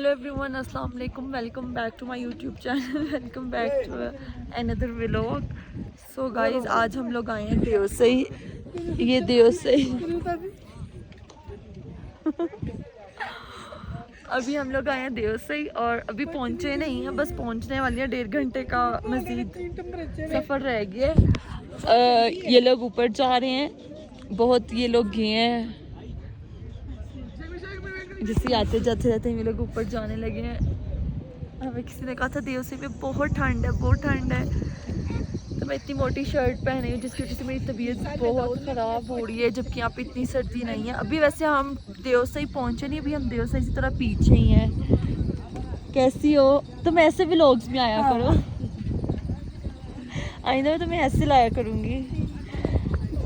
Hello everyone, अस्सलाम वालेकुम। Welcome back to my YouTube channel. Welcome back to another vlog. So guys, आज हम लोग आए हैं देवसई। ये देवसई अभी हम लोग आए हैं देवसई और अभी पहुंचे नहीं हैं, बस पहुंचने वाली है। 1.5 घंटे का मज़ीद सफ़र रह गया है। ये लोग ऊपर जा रहे हैं, बहुत ये लोग गए हैं। जिससे आते जाते ये लोग ऊपर जाने लगे हैं। हमें किसी ने कहा था देवसई में बहुत ठंड है, बहुत ठंड है, तो मैं इतनी मोटी शर्ट पहनी हूँ जिसकी वजह से मेरी तबीयत बहुत ख़राब हो रही है, जबकि यहाँ पे इतनी सर्दी नहीं है। अभी वैसे हम देवसई पहुँचे नहीं, अभी हम देवसई से थोड़ा पीछे ही हैं। कैसी हो तुम? ऐसे व्लॉग्स में आया करो। आइंदा मैं तुम्हें ऐसे लाया करूँगी।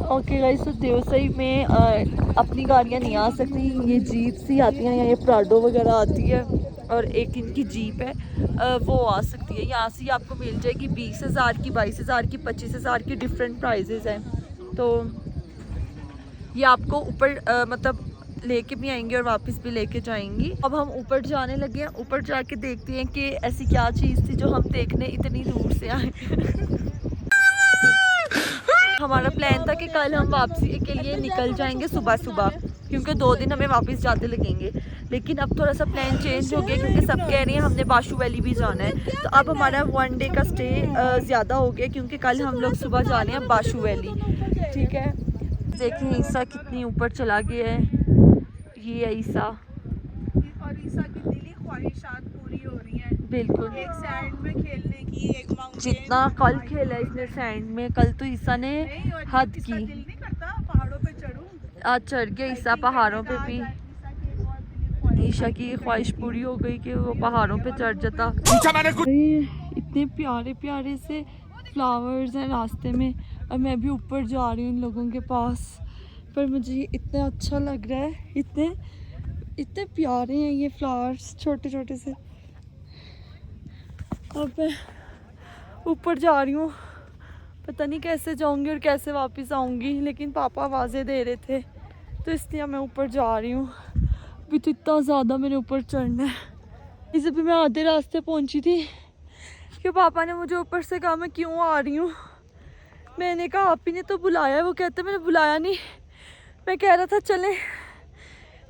ओके गाइस, तो देवसई में अपनी गाड़ियाँ नहीं आ सकती, ये जीप सी आती हैं या ये प्राडो वगैरह आती है, और एक इनकी जीप है वो आ सकती है। यहाँ से आपको मिल जाएगी 20,000 की, 22,000 की, 25,000 की, डिफरेंट प्राइजेज़ हैं। तो ये आपको ऊपर मतलब लेके भी आएंगे और वापस भी लेके जाएंगी। अब हम ऊपर जाने लगे हैं। ऊपर जाके देखते हैं कि ऐसी क्या चीज़ थी जो हम देखने इतनी दूर से आए। हमारा प्लान था कि कल हम वापसी के लिए निकल जाएंगे सुबह सुबह, क्योंकि 2 दिन हमें वापस जाते लगेंगे। लेकिन अब थोड़ा सा प्लान चेंज हो गया, क्योंकि सब कह रहे हैं हमने बाशू वैली भी जाना है। तो अब हमारा 1 डे का स्टे ज़्यादा हो गया, क्योंकि कल हम लोग सुबह जा रहे हैं बाशू वैली। ठीक है, देखिए ईसा कितनी ऊपर चला गया है। ये है ईसा, और ईसा की दिली ख्वाहिशात पूरी हो रही हैं। बिल्कुल। एक सैंड में खेलने की, एक माउंटेन जितना कल खेला इसने सैंड में, कल तो ईसा ने हद की। दिल नहीं करता पहाड़ों पे चढ़ूं। आज चढ़ गया ईसा पहाड़ों पे भी। ईशा की ख्वाहिश पूरी हो गई कि वो पहाड़ों पे चढ़ जाता। इतने प्यारे प्यारे से फ्लावर्स हैं रास्ते में, और मैं भी ऊपर जा रही हूँ इन लोगों के पास। पर मुझे इतना अच्छा लग रहा है, इतने इतने प्यारे हैं ये फ्लावर्स, छोटे छोटे से। अब मैं ऊपर जा रही हूँ, पता नहीं कैसे जाऊँगी और कैसे वापस आऊँगी, लेकिन पापा आवाज़ें दे रहे थे तो इसलिए मैं ऊपर जा रही हूँ। अभी तो इतना ज़्यादा मेरे ऊपर चढ़ना है। इसे भी मैं आधे रास्ते पहुँची थी कि पापा ने मुझे ऊपर से कहा मैं क्यों आ रही हूँ। मैंने कहा आप ही ने तो बुलाया है। वो कहते मैंने बुलाया नहीं, मैं कह रहा था चलें।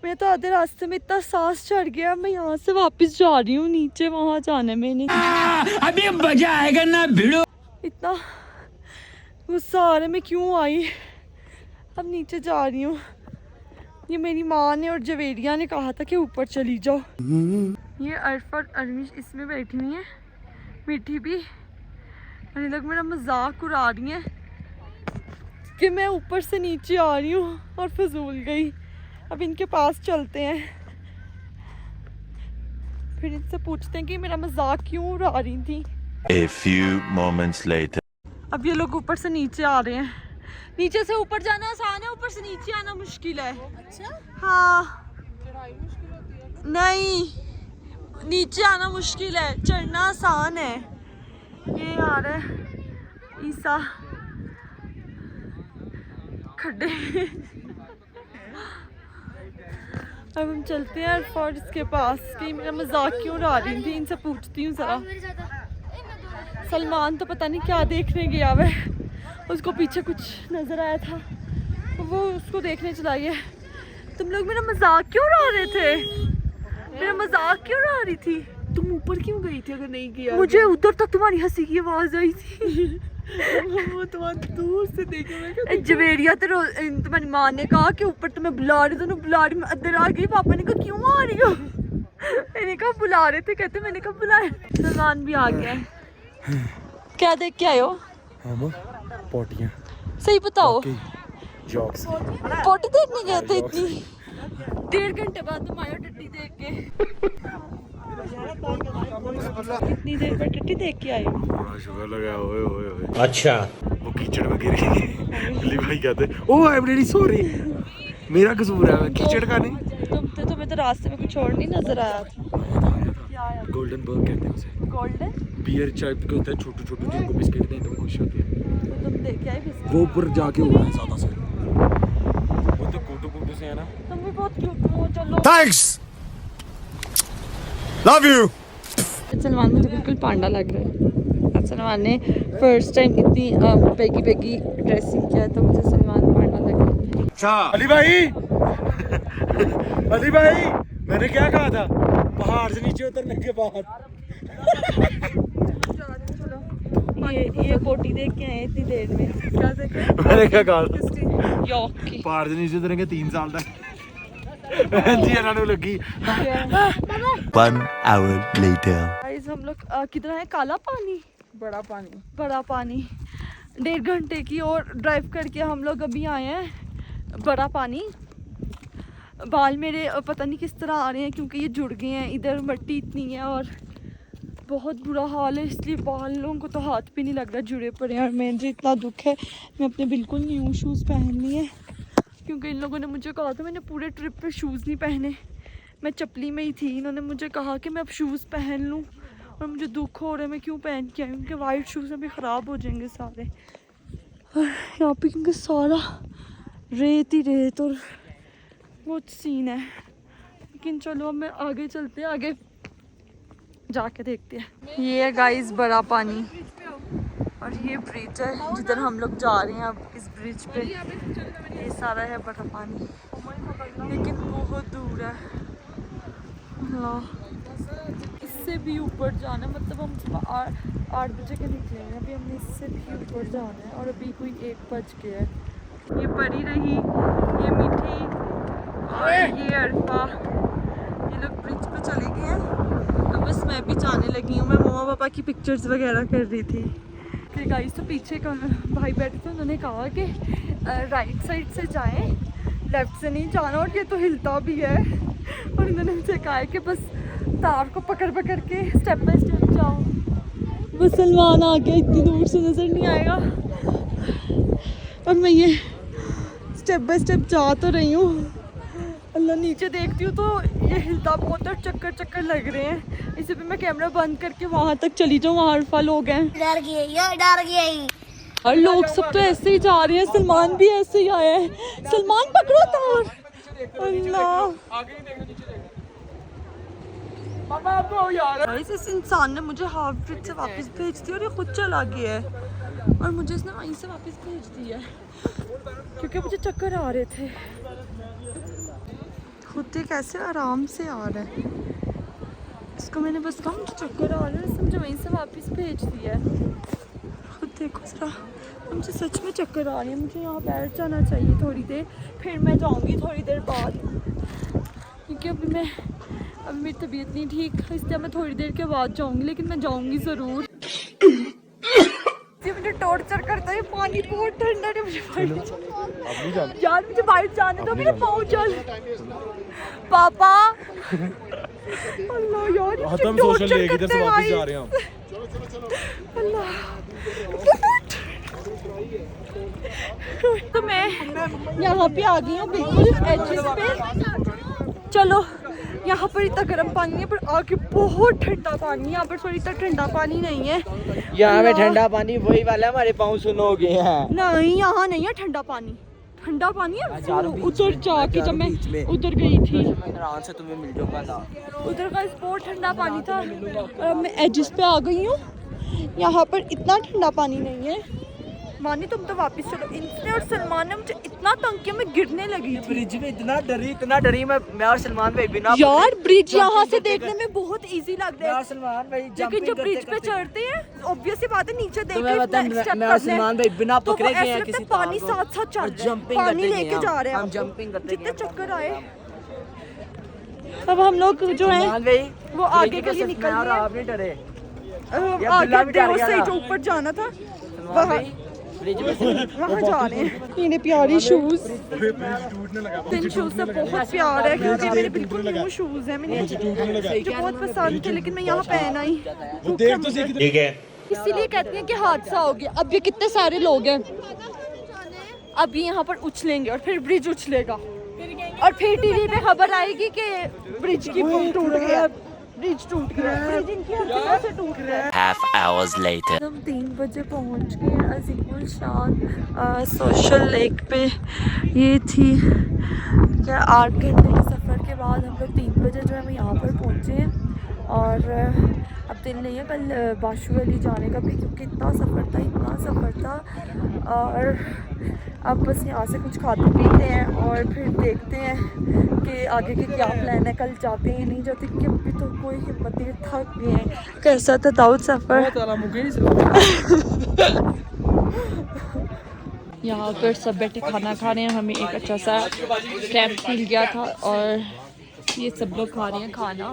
मेरे तो आधे रास्ते में इतना सांस चढ़ गया, मैं यहाँ से वापस जा रही हूँ नीचे, वहाँ जाने में नहीं। अभी मजा आएगा ना भिड़ो। इतना गुस्सा आ रहा है, मैं क्यों आई। अब नीचे जा रही हूँ। ये मेरी माँ ने और जवेरिया ने कहा था कि ऊपर चली जाओ। ये अर्फ और अरमिश इसमें बैठी हुई हैं, मीठी भी। ये लोग मेरा मजाक उड़ा रही हैं कि मैं ऊपर से नीचे आ रही हूँ और फजूल गई। अब इनके पास चलते हैं, फिर इनसे पूछते हैं कि मेरा मजाक क्यों उड़ा रही थी। A few moments later. अब ये लोग ऊपर से नीचे आ रहे हैं। नीचे से ऊपर जाना आसान है, ऊपर से नीचे आना मुश्किल है। अच्छा, हाँ, चढ़ाई मुश्किल होती है। नहीं, नीचे आना मुश्किल है, चढ़ना आसान है। ये आ रहा है ईसा खड्डे। अब हम चलते हैं फॉरेस्ट के पास कि मेरा मजाक क्यों उड़ा रही थी। इनसे पूछती हूँ ज़रा। सलमान तो पता नहीं क्या देखने गया वह, उसको पीछे कुछ नज़र आया था तो वो उसको देखने चला गया। तुम लोग मेरा मजाक क्यों उड़ा रहे थे? मेरा मजाक क्यों उड़ा रही थी? तुम ऊपर क्यों गई थी अगर नहीं किया? मुझे उधर तक तुम्हारी हंसी की आवाज़ आई थी। वो तुम्हारे दूर से देखे मैं जवेरिया तो तुम्हारी माँ ने कहा कि ऊपर तुम्हें बुला रही, दोनों बुला रही। मैं अंदर आ गई, पापा ने कहा क्यों आ रही हो? मैंने कहा बुला रहे थे, कहते मैंने कहा बुलाया। सलमान भी आ गया है। क्या देख के आए हो? पोटियां। सही बताओ, जॉक्स। पोटी देखने गए थे? इतनी 1.5 घंटे बाद तुम आए हो टट्टी देख के। इतनी देर में टट्टी देख के आए हो? बड़ा शुगर लगा। ओए ओए ओए। अच्छा, वो कीचड़ में गिर गई। अली भाई कहते ओह आई एम रियली सॉरी, मेरा कसूर है, कीचड़ का नहीं। तुम्हें तो रास्ते में कुछ और नहीं नजर आया था। गोल्डन बर्ग कहते हैं उसे। गोल्डन बियर टाइप के होता है, छोटे छोटे, जिनको बिस्किट दें तो खुश होती है। तो तुम देख के आए बिस्किट? वो ऊपर जाके हुआ है ज़्यादा से, वो तो कोटो कोटो से है ना। तुम भी बहुत क्यूट हो। चलो थैंक्स। Love you. सलमान मुझे बिल्कुल पांडा लग रहा है। अब सलमान ने फर्स्ट टाइम इतनी बेगी बेगी ड्रेसिंग किया तो मुझे सलमान पांडा लग रहा है। अच्छा अली भाई अली भाई मैंने क्या कहा था पहाड़ से नीचे उतरने के बाद ये कोटी देख के आए इतनी देर में। क्या देखा? मैंने क्या कहा था यॉकी पहाड़ से नीचे उतरेंगे 3 साल तक जी इन्होंने लगी। 1 hour later. गाइस हम लोग कितना है काला पानी बड़ा पानी 1.5 घंटे की और ड्राइव करके हम लोग अभी आए हैं बड़ा पानी। बाल मेरे पता नहीं किस तरह आ रहे हैं क्योंकि ये जुड़ गए हैं, इधर मिट्टी इतनी है और बहुत बुरा हाल है, इसलिए बालों को तो हाथ भी नहीं लग रहा जुड़े पड़े हैं। और मुझे इतना दुख है, मैं अपने बिल्कुल न्यू शूज़ पहननी है क्योंकि इन लोगों ने मुझे कहा था, मैंने पूरे ट्रिप पे शूज़ नहीं पहने, मैं चप्पली में ही थी। इन्होंने मुझे कहा कि मैं अब शूज़ पहन लूँ और मुझे दुख हो रहा है मैं क्यों पहन के आई हूँ, क्योंकि वाइट शूज़ अभी ख़राब हो जाएंगे सारे। और यहाँ पे क्योंकि सारा रेत ही रेत और बहुत सीन है, लेकिन चलो अब मैं आगे चलते हैं, आगे जाके देखते हैं। ये है गाइस बड़ा पानी और ये ब्रिज है जिधर हम लोग जा रहे हैं। अब इस ब्रिज पे ये सारा है बड़ा पानी, लेकिन बहुत दूर है। हाँ इससे भी ऊपर जाना, मतलब हम सुबह 8 बजे के निकले हैं, अभी हमने इससे भी ऊपर जाना है और अभी कोई 1 बज गया है। ये परी रही, ये मीठी और ये अरफा, ये लोग ब्रिज पे चले गए हैं। अब बस मैं भी जाने लगी हूँ। मैं मम्मा पापा की पिक्चर्स वगैरह कर रही थी। फिर गाइस तो पीछे का भाई बैठे थे, उन्होंने कहा कि राइट साइड से जाएं, लेफ्ट से नहीं जाना, और ये तो हिलता भी है। और इन्होंने मुझे कहा है कि बस तार को पकड़ पकड़ के स्टेप बाय स्टेप जाओ। वो सलमान आ गया, इतनी दूर से नज़र नहीं आएगा। और मैं ये स्टेप बाय स्टेप जा तो रही हूँ, अल्लाह नीचे देखती हूँ तो ये हिलता बहुत और चक्कर चक्कर लग रहे हैं। इसे भी मैं कैमरा बंद करके वहाँ तक चली जाऊँ, वहाँ अरफा लोग हैं। डर गई। और लोग सब तो ऐसे ही जा रहे हैं, सलमान भी ऐसे ही आया है। सलमान पकड़ो तार, अल्लाह। गाइस इस इंसान ने मुझे हाफ ब्रिज से वापस भेज दिया और ये खुद चला गया है, और मुझे इसने वहीं से वापस भेज दिया क्योंकि मुझे चक्कर आ रहे थे। खुद ही कैसे आराम से आ रहा है, इसको मैंने बस कहा मुझे चक्कर आ रहा है, इसने मुझे वहीं से वापस भेज दिया है। खुद देखो जरा, मुझे सच में चक्कर आ रही है, मुझे यहाँ बैठ जाना चाहिए थोड़ी देर, फिर मैं जाऊँगी थोड़ी देर बाद, क्योंकि अभी मेरी तबीयत नहीं ठीक, इसलिए मैं थोड़ी देर के बाद जाऊँगी, लेकिन मैं जाऊँगी ज़रूर। मुझे टॉर्चर करता है, पानी बहुत ठंडा है, मुझे यार मुझे बाहर जाने दो, मेरे पाँव जल। पापा अल्लाह यार हम सोशल लेक इधर से वापस जा रहे हैं अल्लाह। तो मैं यहाँ पे आ गई हूँ बिल्कुल एजेस पे। चलो यहाँ पर इतना गर्म पानी है, पर आके बहुत ठंडा पानी है। यहाँ पर थोड़ी इतना ठंडा पानी नहीं है, यहाँ पे ठंडा पानी वही वाला हमारे पाँव सुन हो गए हैं। नहीं यहाँ नहीं है ठंडा पानी, ठंडा पानी है उधर जाके, जब मैं उधर गई थी आराम से तुम्हें मिल जाऊंगा, उधर का बहुत ठंडा पानी था। और अब मैं एजेस पे आ गई हूँ, यहाँ पर इतना ठंडा पानी नहीं है। मानी तुम तो वापस चलो। इनसे और सलमान ने मुझे इतना तंग किया, मैं गिरने लगी थी ब्रिज में, इतना डरी मैं और सलमान भाई बिना यार। ब्रिज यहाँ से देखने में बहुत इजी लग रहा है, सलमान भाई लेकिन जब ब्रिज पे चढ़ते हैं ऑब्वियस सी बात है, नीचे देख मैं और सलमान भाई बिना पकड़े गए हैं किसी पानी साथ साथ चल रहा है, पानी लेके जा रहे हैं, हम जंपिंग करते जितने चक्कर आए। अब हम लोग जो है वो आगे के लिए निकल रहे हैं। आप नहीं डरे, आगे देव से जो ऊपर जाना था वहाँ जा रहे हैं। इन्हें प्यारी शूज, इन शूज से बहुत प्यार है क्योंकि मेरे बिल्कुल न्यू शूज है, मैंने मुझे बहुत पसंद थे, लेकिन मैं यहाँ पहन आई। ठीक है। इसीलिए कहती हैं कि हादसा हो गया। अब ये कितने सारे लोग हैं, अब ये यहाँ पर उछलेंगे और फिर ब्रिज उछलेगा और फिर टीवी पे खबर आएगी कि ब्रिज की टूट गया, ब्रिज टूट गया, ब्रिज इनकी हर जगह से टूट गया। Half hours later. हम 3 बजे पहुंच गए अजीमुल शान सोशल लेक पे। ये थी क्या 8 घंटे के सफ़र के बाद हम लोग 3 बजे जो है हम यहाँ पर पहुँचे हैं। और अब दिल नहीं है कल बाशु वैली जाने का भी, क्योंकि इतना सफ़र था। और अब बस यहाँ से कुछ खाते पीते हैं और फिर देखते हैं कि आगे के क्या प्लान है, कल जाते हैं नहीं जाते, क्योंकि अभी तो कोई हिम्मत नहीं, थक गए हैं। कैसा था दाऊद सफ़र? यहाँ पर सब बैठे खाना खा रहे हैं। हमें एक अच्छा सा कैंप मिल गया था और ये सब लोग खा रहे हैं खाना,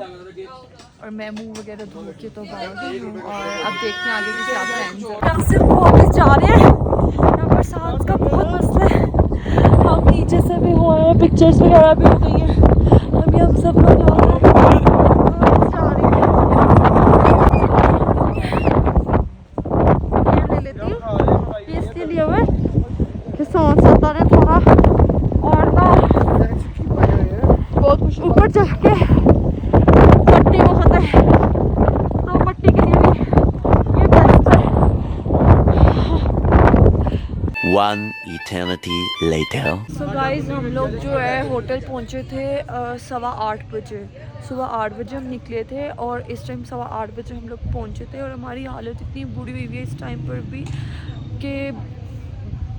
और मैं मुंह वगैरह धो के तो बाहर गई हूँ। और अब देखते हैं आगे के क्या प्लान है। यहाँ से वो वापस जा रहे हैं। यहाँ पर सांस का बहुत मसला है। हम नीचे से भी हो रहे हैं, पिक्चर्स वगैरह भी हो गई हैं। अभी हम सब लोग जा रहे हैं। ले लेती हूँ इसके लिए हुए कि सांस आता रहे थोड़ा। और ना बहुत कुछ ऊपर जाके पट्टी बहुत है, तो पट्टी के लिए भी ये बेस्ट है। One eternity later. So guys हम लोग जो है होटल पहुंचे थे 8:15 बजे। सुबह 8 बजे हम निकले थे और इस टाइम 8:15 बजे हम लोग पहुंचे थे। और हमारी हालत इतनी बुरी हुई है इस टाइम पर भी कि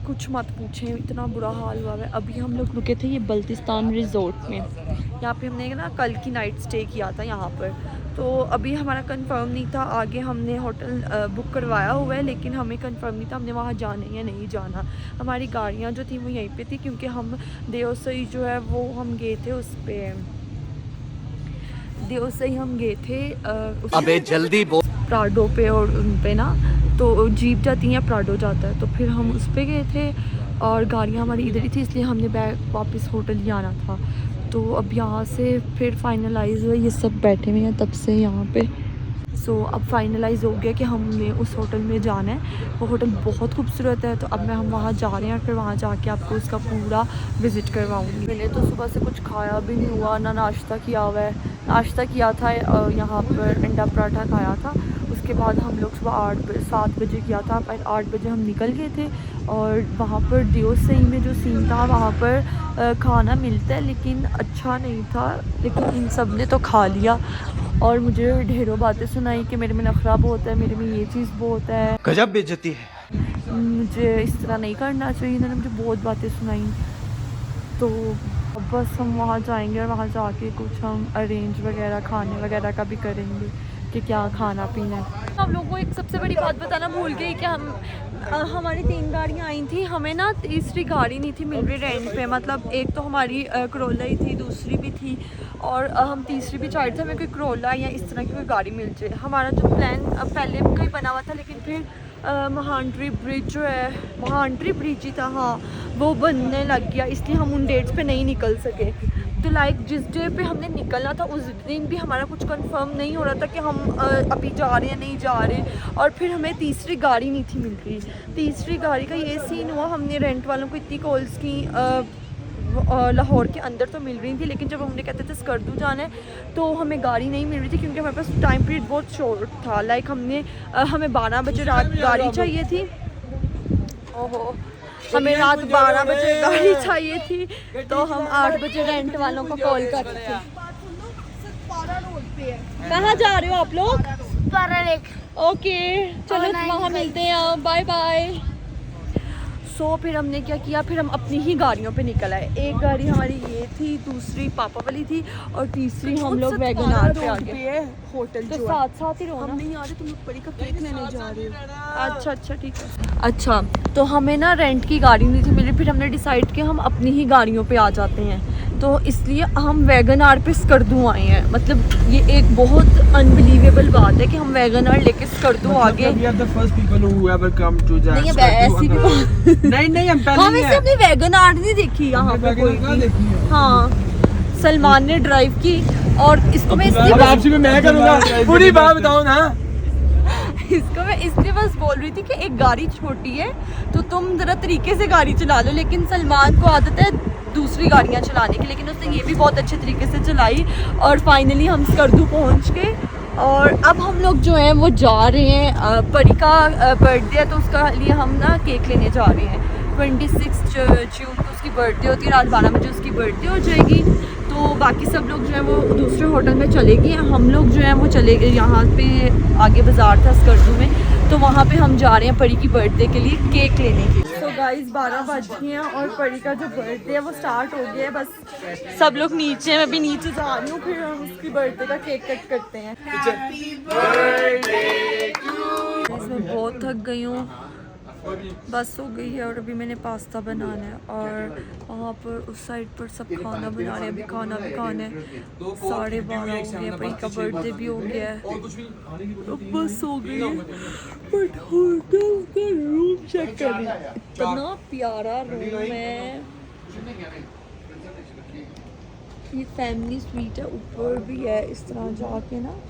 कुछ मत पूछें, इतना बुरा हाल हुआ है। अभी हम लोग रुके थे ये बल्तिस्तान रिजॉर्ट में। यहाँ पे हमने ना कल की नाइट स्टे किया था यहाँ पर, तो अभी हमारा कंफर्म नहीं था। आगे हमने होटल बुक करवाया हुआ है, लेकिन हमें कंफर्म नहीं था हमने वहाँ जाना या नहीं जाना। हमारी गाड़ियाँ जो थी वो यहीं पे थी, क्योंकि हम देवसई जो है वो हम गए थे उस पर, देवसई हम गए थे अबे जल्दी बोल। प्राडो पे, और उन पे ना तो जीप जाती है, प्राडो जाता है, तो फिर हम उस पे गए थे और गाड़ियाँ हमारी इधर ही थी, इसलिए हमने बैग वापस होटल ही आना था। तो अब यहाँ से फिर फाइनलाइज हुआ, ये सब बैठे हुए हैं तब से यहाँ पे। सो अब फाइनलाइज हो गया कि हमने उस होटल में जाना है। वो होटल बहुत खूबसूरत है, तो अब हम वहाँ जा रहे हैं, फिर वहाँ जाके आपको उसका पूरा विज़िट करवाऊँगी। मैंने तो सुबह से कुछ खाया भी नहीं हुआ, ना नाश्ता किया हुआ है। नाश्ता किया था यहाँ पर अंडा पराठा खाया था। उसके बाद हम लोग सुबह 7 बजे किया था, फिर 8 बजे हम निकल गए थे। और वहाँ पर देवसई में जो सीन था, वहाँ पर खाना मिलता है लेकिन अच्छा नहीं था, लेकिन इन सब ने तो खा लिया और मुझे ढेरों बातें सुनाई कि मेरे में नखरा बहुत है, मेरे में ये चीज़ बहुत है, गजब बेइज्जती है, मुझे इस तरह नहीं करना चाहिए। इन्होंने मुझे बहुत बातें सुनाई। तो अब बस हम वहाँ जाएंगे और वहाँ जाके कुछ हम अरेंज वगैरह खाने वगैरह का भी करेंगे कि क्या खाना पीना है। हम लोगों को एक सबसे बड़ी बात बताना भूल गई कि हमारी 3 गाड़ियाँ आई थी, हमें ना तीसरी गाड़ी नहीं थी मिल रही रेंट पे। मतलब एक तो हमारी करोला ही थी, दूसरी भी थी, और हम तीसरी भी चाह रहे थे हमें कोई करोला या इस तरह की कोई गाड़ी मिल जाए। हमारा जो प्लान पहले का ही बना हुआ था, लेकिन फिर महांट्री ब्रिज जो है, महांट्री ब्रिज ही था, हाँ, वो बनने लग गया, इसलिए हम उन डेट्स पे नहीं निकल सके। तो लाइक जिस डे पे हमने निकलना था उस दिन भी हमारा कुछ कंफर्म नहीं हो रहा था कि हम अभी जा रहे हैं नहीं जा रहे। और फिर हमें तीसरी गाड़ी नहीं थी मिल रही। तीसरी गाड़ी का ये सीन हुआ, हमने रेंट वालों को इतनी कॉल्स की, लाहौर के अंदर तो मिल रही थी, लेकिन जब हमने कहते थे स्कर्दू जाना है तो हमें गाड़ी नहीं मिल रही थी, क्योंकि हमारे पास टाइम पीरियड बहुत शॉर्ट था। लाइक हमें 12 बजे रात गाड़ी चाहिए थी। ओहो, हमें रात 12 बजे गाड़ी चाहिए थी, तो हम 8 बजे रेंट वालों को कॉल कर रहे थे। कहाँ जा रहे हो आप लोग? ओके, चलो वहाँ मिलते हैं, बाय बाय। सो फिर हमने क्या किया, फिर हम अपनी ही गाड़ियों पे निकल आए। एक गाड़ी हमारी ये थी, दूसरी पापा वाली थी, और तीसरी हम लोग वैगनार पे आ गए। होटल तो साथ साथ ही रहो ना। हम नहीं आ रहे, तुम लोग परी का केक लेने जा रहे हो। अच्छा ठीक है। अच्छा, तो हमें ना रेंट की गाड़ी नहीं थी मिली, फिर हमने डिसाइड किया हम अपनी ही गाड़ियों पे आ जाते हैं, तो इसलिए हम वैगनार पे स्कर्दू आए हैं। मतलब ये एक बहुत अनबिलीवेबल बात है कि हम वैगनार लेके स्कर्दू आ गए। नहीं हम पहले हमने वैगनार नहीं देखी यहाँ पर कोई भी। हाँ, सलमान ने ड्राइव की, और इसको मैं इसलिए मैं करूँगा, पूरी बात बताओ ना। इसको मैं इसलिए बस बोल रही थी कि एक गाड़ी छोटी है तो तुम ज़रा तरीके से गाड़ी चला लो, लेकिन सलमान को आदत है दूसरी गाड़ियाँ चलाने की, लेकिन उसने ये भी बहुत अच्छे तरीके से चलाई। और फाइनली हम स्कर्दू पहुँच गए, और अब हम लोग जो हैं वो जा रहे हैं, परी का बर्थडे है तो उसका लिए हम ना केक लेने जा रहे हैं। 26 जून को उसकी बर्थडे होती है, रात 12 बजे उसकी बर्थडे हो जाएगी, तो बाकी सब लोग जो है वो दूसरे होटल में चले गए, हम लोग जो है वो चले गए यहाँ पे आगे बाज़ार था स्कर्दू में, तो वहाँ पे हम जा रहे हैं परी की बर्थडे के लिए केक लेने के लिए। तो गाइस 12 बज गए हैं और परी का जो बर्थडे है वो स्टार्ट हो गया है। बस सब लोग नीचे हैं, मैं भी नीचे जा रही हूँ, फिर हम उसकी बर्थडे का केक कट करते हैं। मैं बहुत थक गई हूँ, बस हो गई है और अभी मैंने पास्ता बनाना है और वहाँ पर उस साइड पर सब खाना बना रहे हैं, अभी खाना भी खाना है। 12:30 हो गए, परी का बर्थडे भी हो गया है, अब बस हो गई है। बट होटल का रूम चेक करिए, इतना प्यारा रूम है, ये फैमिली स्वीट है, ऊपर भी है इस तरह जाके ना